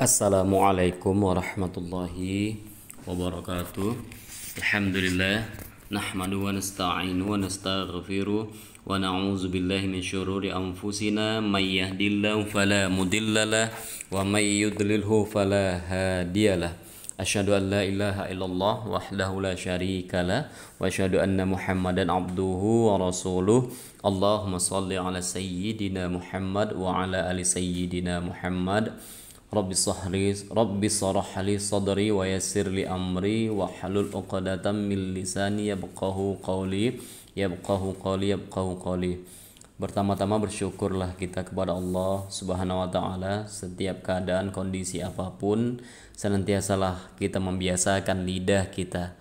Assalamualaikum warahmatullahi wabarakatuh. Alhamdulillah nahmadu wa nasta'inu wa nastaghfiru wa na'udzu billahi min syururi anfusina may yahdihillahu fala mudhillalah wa may yudlilhu fala hadiyalah. Asyhadu an la ilaha illallah wahdahu la syarikalah wa asyhadu anna Muhammadan abduhu wa rasuluh. Allahumma shalli ala sayyidina Muhammad wa ala ali sayyidina Muhammad. Rabbi shrah li sadri wa yassir li amri wa halul 'uqdatam min lisani yafqahu qawli. Pertama-tama bersyukurlah kita kepada Allah Subhanahu wa taala. Setiap keadaan kondisi apapun senantiasalah kita membiasakan lidah kita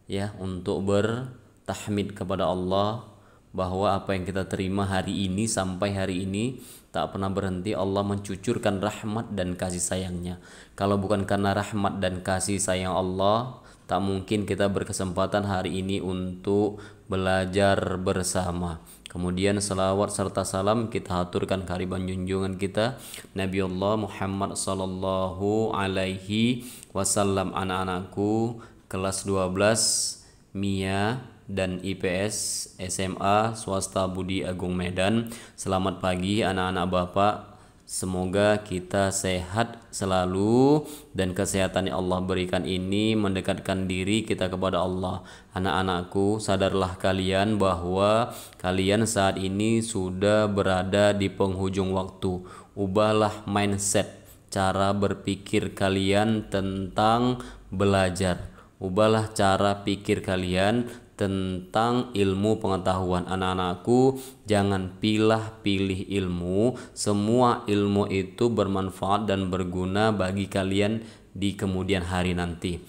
ya untuk bertahmid kepada Allah, bahwa apa yang kita terima hari ini sampai hari ini tak pernah berhenti Allah mencucurkan rahmat dan kasih sayangnya. Kalau bukan karena rahmat dan kasih sayang Allah, tak mungkin kita berkesempatan hari ini untuk belajar bersama. Kemudian salawat serta salam kita haturkan kehadiran junjungan kita Nabi Allah Muhammad sallallahu alaihi wasallam. Anak-anakku kelas 12 MIA dan IPS SMA Swasta Budi Agung Medan, selamat pagi anak-anak Bapak. Semoga kita sehat selalu dan kesehatan yang Allah berikan ini mendekatkan diri kita kepada Allah. Anak-anakku, sadarlah kalian bahwa kalian saat ini sudah berada di penghujung waktu. Ubahlah mindset, cara berpikir kalian tentang belajar. Ubahlah cara pikir kalian tentang ilmu pengetahuan. Anak-anakku, jangan pilih ilmu. Semua ilmu itu bermanfaat dan berguna bagi kalian di kemudian hari nanti.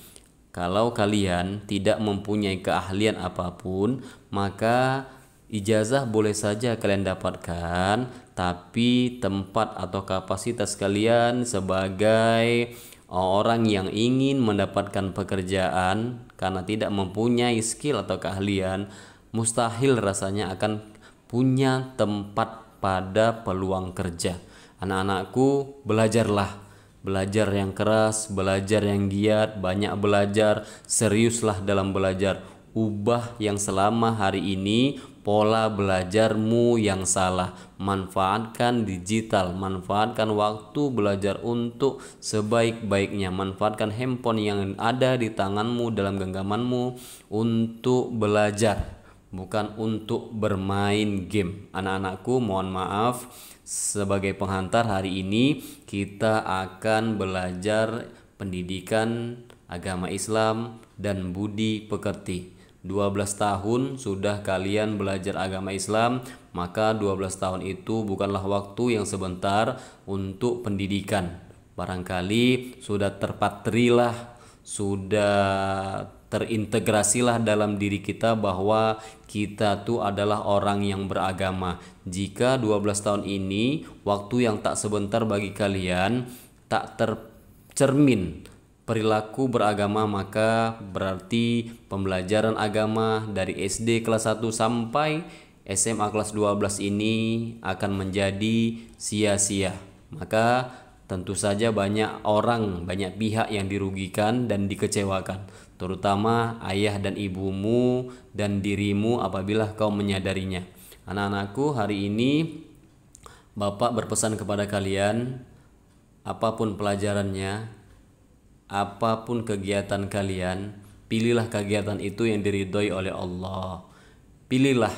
Kalau kalian tidak mempunyai keahlian apapun, maka ijazah boleh saja kalian dapatkan, tapi tempat atau kapasitas kalian sebagai orang yang ingin mendapatkan pekerjaan karena tidak mempunyai skill atau keahlian, mustahil rasanya akan punya tempat pada peluang kerja. Anak-anakku, belajarlah. Belajar yang keras, belajar yang giat, banyak belajar, seriuslah dalam belajar. Ubah yang selama hari ini pola belajarmu yang salah. Manfaatkan digital, manfaatkan waktu belajar untuk sebaik-baiknya. Manfaatkan handphone yang ada di tanganmu, dalam genggamanmu untuk belajar, bukan untuk bermain game. Anak-anakku, mohon maaf, sebagai penghantar hari ini kita akan belajar pendidikan agama Islam dan budi pekerti. 12 tahun sudah kalian belajar agama Islam, maka 12 tahun itu bukanlah waktu yang sebentar untuk pendidikan. Barangkali sudah terpatrilah, sudah terintegrasilah dalam diri kita bahwa kita tuh adalah orang yang beragama. Jika 12 tahun ini waktu yang tak sebentar bagi kalian tak tercermin perilaku beragama, maka berarti pembelajaran agama dari SD kelas 1 sampai SMA kelas 12 ini akan menjadi sia-sia. Maka tentu saja banyak orang, banyak pihak yang dirugikan dan dikecewakan, terutama ayah dan ibumu dan dirimu apabila kau menyadarinya. Anak-anakku, hari ini Bapak berpesan kepada kalian, apapun pelajarannya, apapun kegiatan kalian, pilihlah kegiatan itu yang diridhoi oleh Allah. Pilihlah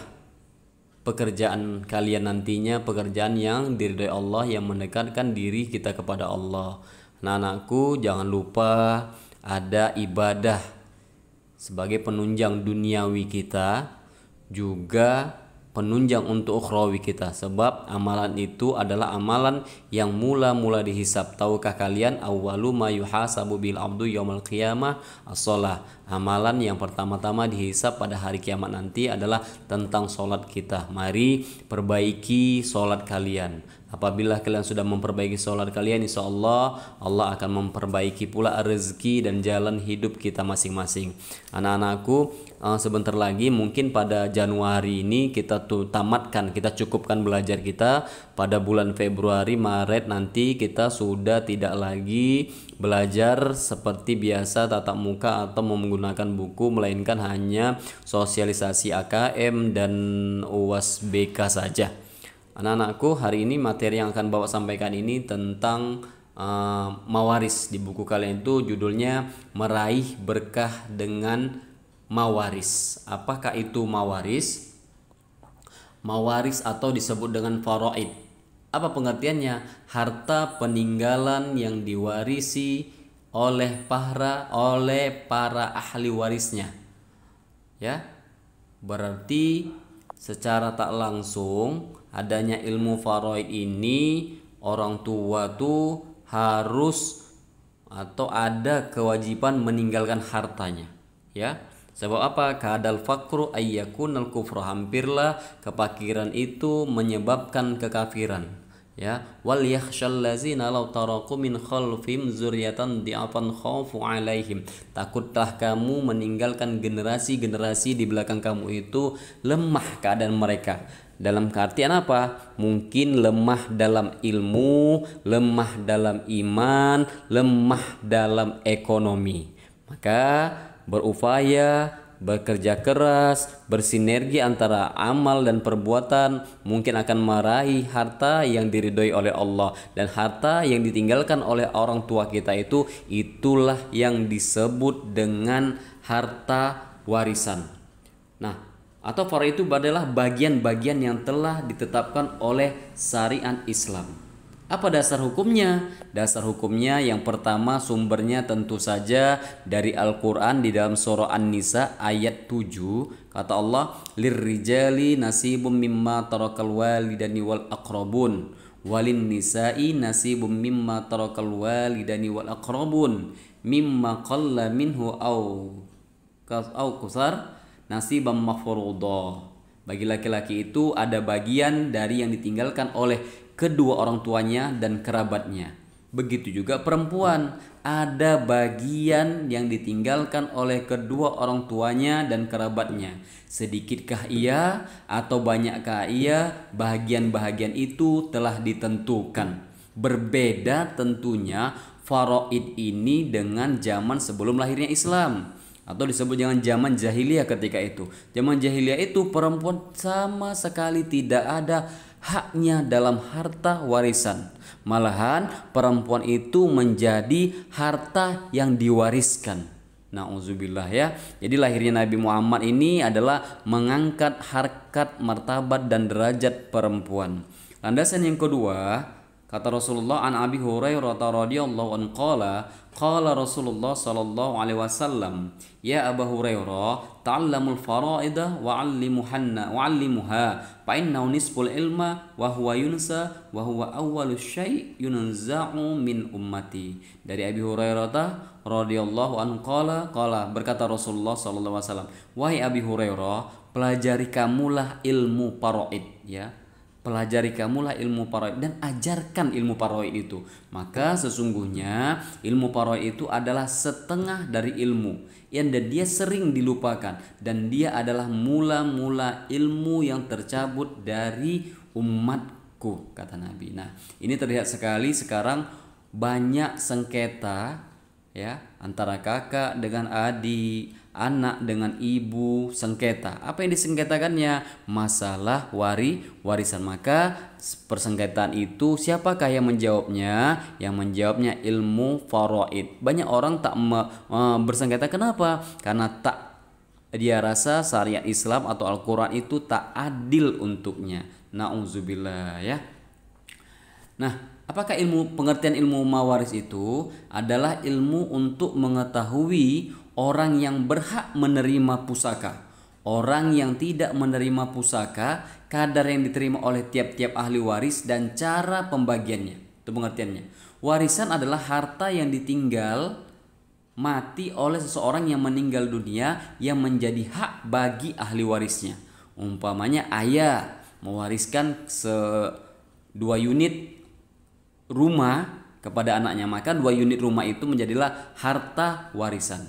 pekerjaan kalian nantinya, pekerjaan yang diridhoi Allah, yang mendekatkan diri kita kepada Allah. Anak-anakku, jangan lupa ada ibadah sebagai penunjang duniawi kita, juga penunjang untuk ukhrawi kita, sebab amalan itu adalah amalan yang mula-mula dihisab. Tahukah kalian, awwalu ma yuhasabu bil abdu yaumil qiyamah as-shalah. Amalan yang pertama-tama dihisab pada hari kiamat nanti adalah tentang sholat kita. Mari perbaiki sholat kalian. Apabila kalian sudah memperbaiki sholat kalian, insya Allah Allah akan memperbaiki pula rezeki dan jalan hidup kita masing-masing. Anak-anakku, sebentar lagi mungkin pada Januari ini kita tamatkan, kita cukupkan belajar kita. Pada bulan Februari, Maret nanti kita sudah tidak lagi belajar seperti biasa tatap muka atau menggunakan buku, melainkan hanya sosialisasi AKM dan UAS BK saja. Anak-anakku, hari ini materi yang akan bawa sampaikan ini tentang mawaris. Di buku kalian itu judulnya Meraih Berkah dengan Mawaris. Apakah itu mawaris? Mawaris atau disebut dengan faraid. Apa pengertiannya? Harta peninggalan yang diwarisi oleh para ahli warisnya. Ya. Berarti secara tak langsung adanya ilmu faraid ini, orang tua tuh harus atau ada kewajiban meninggalkan hartanya, ya. Sebab apa? Kadal fakru ayyakunal kufra, hampirlah kefakiran itu menyebabkan kekafiran, ya. Wal yakhshal ladzina law taraku min khalfihim dzurriatan di'afan khaufu alaihim, takutlah kamu meninggalkan generasi-generasi di belakang kamu itu lemah keadaan mereka. Dalam keartian apa? Mungkin lemah dalam ilmu, lemah dalam iman, lemah dalam ekonomi. Maka berupaya, bekerja keras, bersinergi antara amal dan perbuatan mungkin akan meraih harta yang diridhoi oleh Allah. Dan harta yang ditinggalkan oleh orang tua kita itu, itulah yang disebut dengan harta warisan. Nah, atau faraid itu adalah bagian-bagian yang telah ditetapkan oleh syariat Islam. Apa dasar hukumnya? Dasar hukumnya yang pertama sumbernya tentu saja dari Al-Quran di dalam surah An-Nisa ayat 7. Kata Allah, lirrijali nasibum mimma tarakal walidani wal aqrabun walin nisa'i nasibum mimma tarakal walidani wal aqrabun mimma qalla minhu au kusar nasibam mafruḍah. Bagi laki-laki itu ada bagian dari yang ditinggalkan oleh kedua orang tuanya dan kerabatnya. Begitu juga perempuan, ada bagian yang ditinggalkan oleh kedua orang tuanya dan kerabatnya. Sedikitkah ia atau banyakkah ia, bahagian-bahagian itu telah ditentukan. Berbeda tentunya faraid ini dengan zaman sebelum lahirnya Islam, atau disebut dengan zaman jahiliyah. Ketika itu, zaman jahiliyah itu perempuan sama sekali tidak ada haknya dalam harta warisan. Malahan perempuan itu menjadi harta yang diwariskan. Nauzubillah, ya. Jadi lahirnya Nabi Muhammad ini adalah mengangkat harkat, martabat dan derajat perempuan. Landasan yang kedua, kata Rasulullah, an Abi Hurairah radhiyallahu anhu qala Rasulullah sallallahu alaihi wasallam, ya Abu Hurairah, ta'allamul faraidah wa 'allimuha fa innahu nisful ilma wa huwa yunsa wa huwa awwalus syai' yunza'u min ummati. Dari Abi Hurairah radhiyallahu anhu qala berkata Rasulullah sallallahu alaihi wasallam, wahai Abi Hurairah, pelajari kamulah ilmu faraid, ya. Pelajari kamulah ilmu faraid dan ajarkan ilmu faraid itu. Maka sesungguhnya ilmu faraid itu adalah setengah dari ilmu yang dia sering dilupakan, dan dia adalah mula-mula ilmu yang tercabut dari umatku, kata Nabi. Nah, ini terlihat sekali sekarang banyak sengketa, ya, antara kakak dengan adik, anak dengan ibu, sengketa. Apa yang disengketakannya? Masalah warisan. Maka persengketaan itu siapakah yang menjawabnya? Yang menjawabnya ilmu faraid. Banyak orang tak bersengketa. Kenapa? Karena dia rasa syariat Islam atau Al-Quran itu tak adil untuknya. Nauzubillah, ya. Nah, apakah pengertian ilmu mawaris itu? Adalah ilmu untuk mengetahui orang yang berhak menerima pusaka, orang yang tidak menerima pusaka, kadar yang diterima oleh tiap-tiap ahli waris, dan cara pembagiannya. Itu pengertiannya. Warisan adalah harta yang ditinggal mati oleh seseorang yang meninggal dunia yang menjadi hak bagi ahli warisnya. Umpamanya ayah mewariskan 2 unit rumah kepada anaknya, maka 2 unit rumah itu menjadilah harta warisan.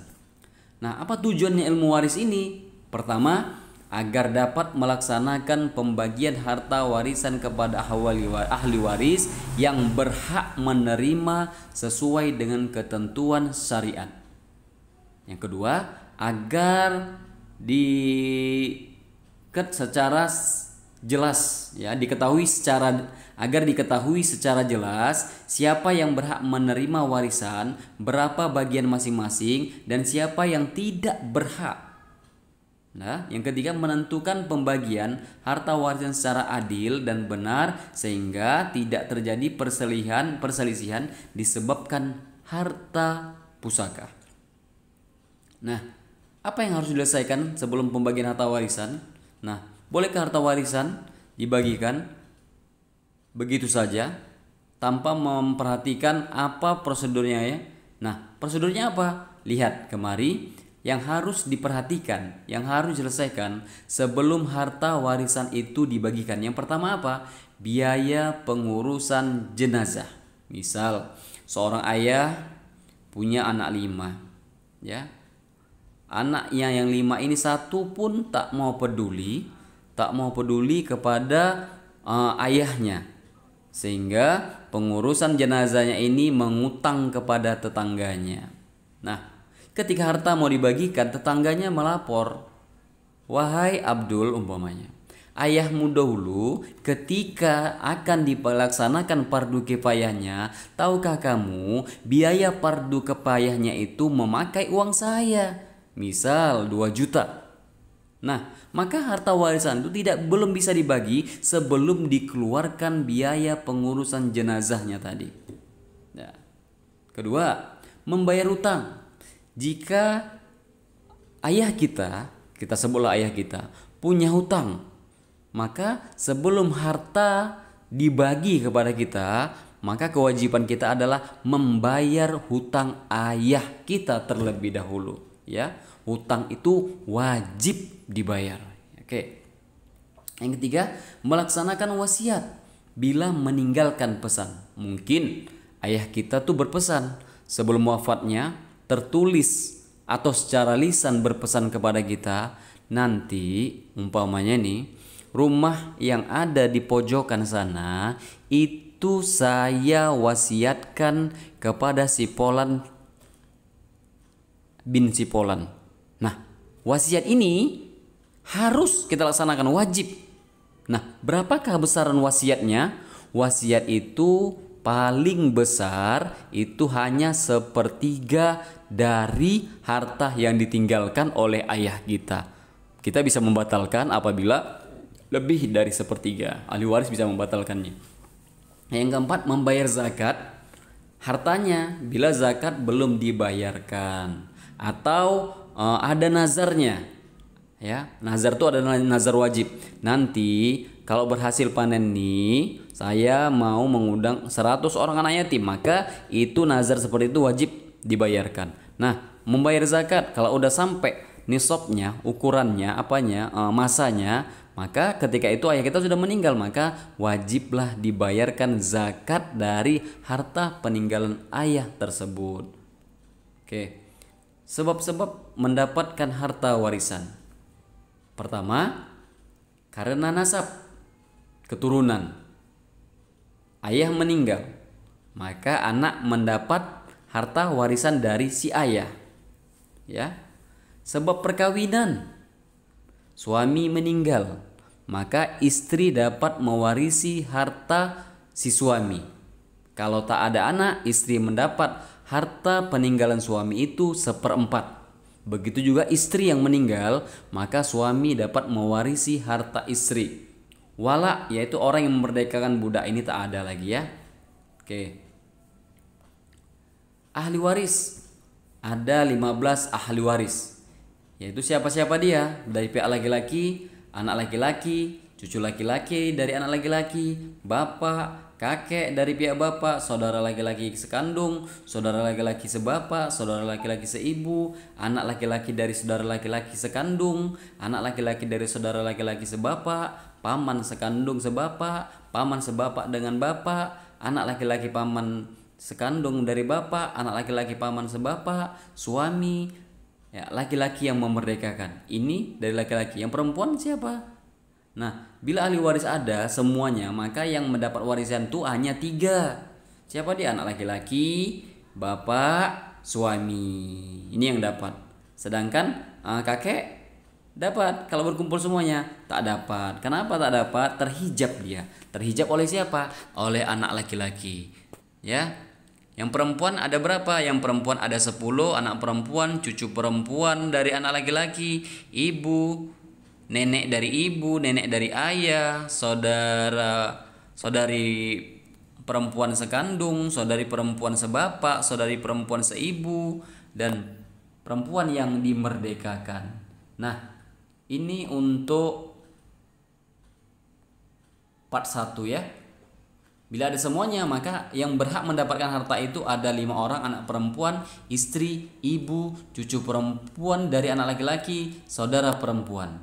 Nah, apa tujuannya ilmu waris ini? Pertama, agar dapat melaksanakan pembagian harta warisan kepada ahli waris yang berhak menerima sesuai dengan ketentuan syariat. Yang kedua, agar secara jelas, ya, agar diketahui secara jelas siapa yang berhak menerima warisan, berapa bagian masing-masing, dan siapa yang tidak berhak. Nah, yang ketiga, menentukan pembagian harta warisan secara adil dan benar sehingga tidak terjadi perselisihan disebabkan harta pusaka. Nah, apa yang harus diselesaikan sebelum pembagian harta warisan? Nah, bolehkah harta warisan dibagikan begitu saja tanpa memperhatikan apa prosedurnya, ya? Nah, prosedurnya apa? Lihat kemari. Yang harus diperhatikan, yang harus diselesaikan sebelum harta warisan itu dibagikan. Yang pertama apa? Biaya pengurusan jenazah. Misal seorang ayah punya anak 5, ya. Anaknya yang 5 ini satu pun tak mau peduli kepada ayahnya, sehingga pengurusan jenazahnya ini mengutang kepada tetangganya. Nah, ketika harta mau dibagikan, tetangganya melapor, "Wahai Abdul," umpamanya, "ayahmu dahulu ketika akan dilaksanakan fardu kifayahnya, tahukah kamu biaya fardu kifayahnya itu memakai uang saya, misal 2 juta. Nah, maka harta warisan itu belum bisa dibagi sebelum dikeluarkan biaya pengurusan jenazahnya tadi. Nah, kedua, membayar utang. Jika kita sebutlah ayah kita, punya hutang, maka sebelum harta dibagi kepada kita, maka kewajiban kita adalah membayar hutang ayah kita terlebih dahulu, ya. Hutang itu wajib dibayar. Oke. Yang ketiga, melaksanakan wasiat bila meninggalkan pesan. Mungkin ayah kita tuh berpesan sebelum wafatnya, tertulis atau secara lisan berpesan kepada kita, nanti umpamanya nih, rumah yang ada di pojokan sana itu saya wasiatkan kepada si Polan bin si Polan. Nah, wasiat ini harus kita laksanakan, wajib. Nah, berapakah besaran wasiatnya? Wasiat itu paling besar itu hanya 1/3 dari harta yang ditinggalkan oleh ayah kita. Kita bisa membatalkan apabila lebih dari 1/3. Ahli waris bisa membatalkannya. Yang keempat, membayar zakat hartanya bila zakat belum dibayarkan atau ada nazarnya, ya. Nazar itu adalah nazar wajib. Nanti kalau berhasil panen nih, saya mau mengundang 100 orang anak yatim, maka itu nazar seperti itu wajib dibayarkan. Nah, membayar zakat kalau udah sampai nisabnya, ukurannya, masanya, maka ketika itu ayah kita sudah meninggal, maka wajiblah dibayarkan zakat dari harta peninggalan ayah tersebut. Oke. Sebab-sebab mendapatkan harta warisan. Pertama, karena nasab, keturunan. Ayah meninggal, maka anak mendapat harta warisan dari si ayah, ya. Sebab perkawinan, suami meninggal, maka istri dapat mewarisi harta si suami. Kalau tak ada anak, istri mendapat harta peninggalan suami itu 1/4. Begitu juga istri yang meninggal, maka suami dapat mewarisi harta istri. Wala, yaitu orang yang memerdekakan budak, ini tak ada lagi, ya. Oke. Ahli waris, ada 15 ahli waris, yaitu siapa-siapa dia, dari pihak laki-laki, anak laki-laki, cucu laki-laki dari anak laki-laki, bapak, kakek dari pihak bapak, saudara laki-laki sekandung, saudara laki-laki sebapak, saudara laki-laki seibu, anak laki-laki dari saudara laki-laki sekandung, anak laki-laki dari saudara laki-laki sebapak, paman sekandung sebapak, paman sebapak dengan bapak, anak laki-laki paman sekandung dari bapak, anak laki-laki paman sebapak, suami, ya laki-laki yang memerdekakan. Ini dari laki-laki. Yang perempuan siapa? Nah, bila ahli waris ada semuanya, maka yang mendapat warisan itu hanya 3. Siapa dia? Anak laki-laki, bapak, suami. Ini yang dapat. Sedangkan kakek dapat. Kalau berkumpul semuanya tak dapat. Kenapa tak dapat? Terhijab dia. Terhijab oleh siapa? Oleh anak laki-laki. Ya. Yang perempuan ada berapa? Yang perempuan ada 10 anak perempuan, cucu perempuan dari anak laki-laki, ibu, nenek dari ibu, nenek dari ayah, saudari perempuan sekandung, saudari perempuan sebapak, saudari perempuan seibu, dan perempuan yang dimerdekakan. Nah, ini untuk part 1 ya. Bila ada semuanya, maka yang berhak mendapatkan harta itu ada 5 orang, anak perempuan, istri, ibu, cucu perempuan dari anak laki-laki, saudara perempuan.